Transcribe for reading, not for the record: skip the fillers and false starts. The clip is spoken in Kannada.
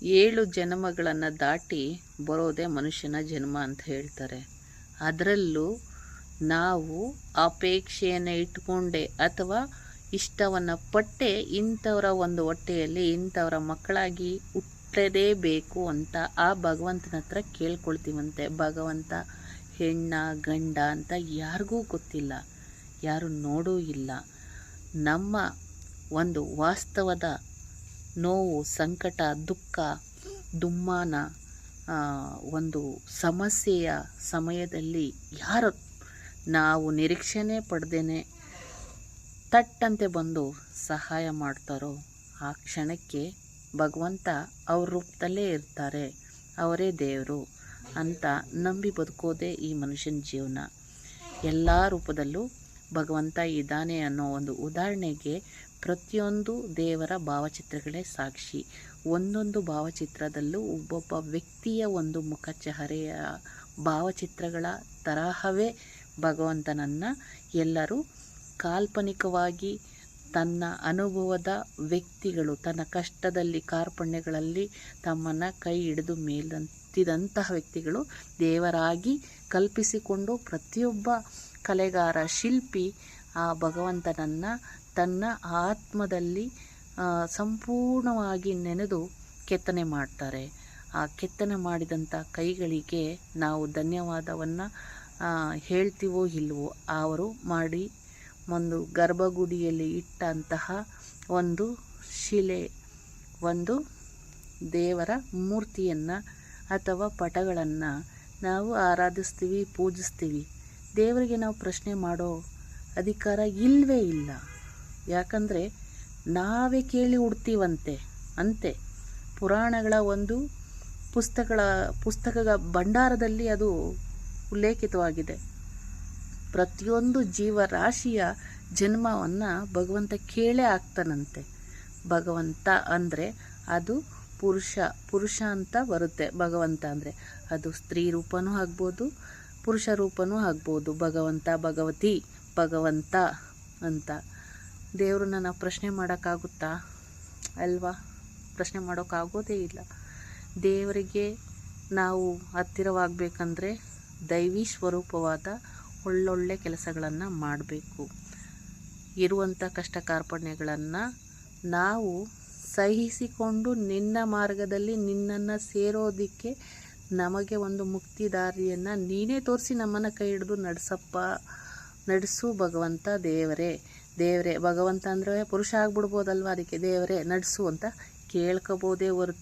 7 ಜನ್ಮಗಳನ್ನು ದಾಟಿ ಬರೋದೇ ಮನುಷ್ಯನ ಜನ್ಮ ಅಂತ ಹೇಳ್ತಾರೆ. ಅದರಲ್ಲೂ ನಾವು ಅಪೇಕ್ಷೆಯನ್ನು ಇಟ್ಕೊಂಡೆ ಅಥವಾ ಇಷ್ಟವನ್ನು ಪಟ್ಟೆ ಇಂಥವರ ಒಂದು ಹೊಟ್ಟೆಯಲ್ಲಿ ಇಂಥವರ ಮಕ್ಕಳಾಗಿ ಹುಟ್ಟಲೇಬೇಕು ಅಂತ ಆ ಭಗವಂತನ ಹತ್ರ ಕೇಳ್ಕೊಳ್ತೀವಂತೆ. ಭಗವಂತ ಹೆಣ್ಣ ಗಂಡ ಅಂತ ಯಾರಿಗೂ ಗೊತ್ತಿಲ್ಲ, ಯಾರು ನೋಡೂ ಇಲ್ಲ. ನಮ್ಮ ಒಂದು ವಾಸ್ತವದ ನೋವು, ಸಂಕಟ, ದುಃಖ, ದುಮ್ಮಾನ, ಒಂದು ಸಮಸ್ಯೆಯ ಸಮಯದಲ್ಲಿ ಯಾರು ನಾವು ನಿರೀಕ್ಷೆನೇ ಪಡೆದೇನೆ ತಟ್ಟಂತೆ ಬಂದು ಸಹಾಯ ಮಾಡ್ತಾರೋ ಆ ಕ್ಷಣಕ್ಕೆ ಭಗವಂತ ಅವ್ರ ರೂಪದಲ್ಲೇ ಇರ್ತಾರೆ, ಅವರೇ ದೇವರು ಅಂತ ನಂಬಿ ಬದುಕೋದೇ ಈ ಮನುಷ್ಯನ ಜೀವನ. ಎಲ್ಲ ರೂಪದಲ್ಲೂ ಭಗವಂತ ಇದ್ದಾನೆ ಅನ್ನೋ ಒಂದು ಉದಾಹರಣೆಗೆ ಪ್ರತಿಯೊಂದು ದೇವರ ಭಾವಚಿತ್ರಗಳೇ ಸಾಕ್ಷಿ. ಒಂದೊಂದು ಭಾವಚಿತ್ರದಲ್ಲೂ ಒಬ್ಬೊಬ್ಬ ವ್ಯಕ್ತಿಯ ಒಂದು ಮುಖಚಹರೆಯ ಭಾವಚಿತ್ರಗಳ ತರಹವೇ ಭಗವಂತನನ್ನು ಎಲ್ಲರೂ ಕಾಲ್ಪನಿಕವಾಗಿ ತನ್ನ ಅನುಭವದ ವ್ಯಕ್ತಿಗಳು ತನ್ನ ಕಷ್ಟದಲ್ಲಿ ಕಾರ್ಪಣ್ಯಗಳಲ್ಲಿ ತಮ್ಮನ್ನು ಕೈ ಹಿಡಿದು ಮೇಲೆತ್ತಿದಂತಹ ವ್ಯಕ್ತಿಗಳು ದೇವರಾಗಿ ಕಲ್ಪಿಸಿಕೊಂಡು ಪ್ರತಿಯೊಬ್ಬ ಕಲೆಗಾರ, ಶಿಲ್ಪಿ ಆ ಭಗವಂತನನ್ನು ತನ್ನ ಆತ್ಮದಲ್ಲಿ ಸಂಪೂರ್ಣವಾಗಿ ನೆನೆದು ಕೆತ್ತನೆ ಮಾಡ್ತಾರೆ. ಆ ಕೆತ್ತನೆ ಮಾಡಿದಂಥ ಕೈಗಳಿಗೆ ನಾವು ಧನ್ಯವಾದವನ್ನು ಹೇಳ್ತೀವೋ ಇಲ್ವೋ, ಅವರು ಮಾಡಿ ಒಂದು ಗರ್ಭಗುಡಿಯಲ್ಲಿ ಇಟ್ಟಂತಹ ಒಂದು ಶಿಲೆ, ಒಂದು ದೇವರ ಮೂರ್ತಿಯನ್ನು ಅಥವಾ ಪಟಗಳನ್ನು ನಾವು ಆರಾಧಿಸ್ತೀವಿ, ಪೂಜಿಸ್ತೀವಿ. ದೇವರಿಗೆ ನಾವು ಪ್ರಶ್ನೆ ಮಾಡೋ ಅಧಿಕಾರ ಇಲ್ಲವೇ ಇಲ್ಲ. ಯಾಕಂದರೆ ನಾವೇ ಕೇಳಿ ಹುಡ್ತೀವಂತೆ. ಅಂತೆ ಪುರಾಣಗಳ ಒಂದು ಪುಸ್ತಕಗಳ ಭಂಡಾರದಲ್ಲಿ ಅದು ಉಲ್ಲೇಖಿತವಾಗಿದೆ. ಪ್ರತಿಯೊಂದು ಜೀವರಾಶಿಯ ಜನ್ಮವನ್ನು ಭಗವಂತ ಕೇಳೇ ಆಗ್ತಾನಂತೆ. ಭಗವಂತ ಅಂದರೆ ಅದು ಪುರುಷ ಅಂತ ಬರುತ್ತೆ. ಭಗವಂತ ಅಂದರೆ ಅದು ಸ್ತ್ರೀ ರೂಪನೂ ಆಗ್ಬೋದು, ಪುರುಷ ರೂಪನೂ ಆಗ್ಬೋದು. ಭಗವಂತ, ಭಗವತಿ, ಭಗವಂತ ಅಂತ ದೇವ್ರನ್ನ ನಾವು ಪ್ರಶ್ನೆ ಮಾಡೋಕ್ಕಾಗುತ್ತಾ? ಅಲ್ವಾ? ಪ್ರಶ್ನೆ ಮಾಡೋಕ್ಕಾಗೋದೇ ಇಲ್ಲ. ದೇವರಿಗೆ ನಾವು ಹತ್ತಿರವಾಗಬೇಕಂದ್ರೆ ದೈವಿ ಸ್ವರೂಪವಾದ ಒಳ್ಳೊಳ್ಳೆ ಕೆಲಸಗಳನ್ನು ಮಾಡಬೇಕು. ಇರುವಂಥ ಕಷ್ಟ ಕಾರ್ಪಣ್ಯಗಳನ್ನು ನಾವು ಸಹಿಸಿಕೊಂಡು ನಿನ್ನ ಮಾರ್ಗದಲ್ಲಿ ನಿನ್ನನ್ನು ಸೇರೋದಕ್ಕೆ ನಮಗೆ ಒಂದು ಮುಕ್ತಿದಾರಿಯನ್ನು ನೀನೇ ತೋರಿಸಿ ನಮ್ಮನ್ನು ಕೈ ಹಿಡಿದು ನಡೆಸು ಭಗವಂತ. ದೇವರೇ ಭಗವಂತ ಅಂದರೆ ಪುರುಷ ಆಗ್ಬಿಡ್ಬೋದಲ್ವ, ಅದಕ್ಕೆ ದೇವರೇ ನಡೆಸು ಅಂತ ಕೇಳ್ಕೋಬೋದೇ ಹೊರತು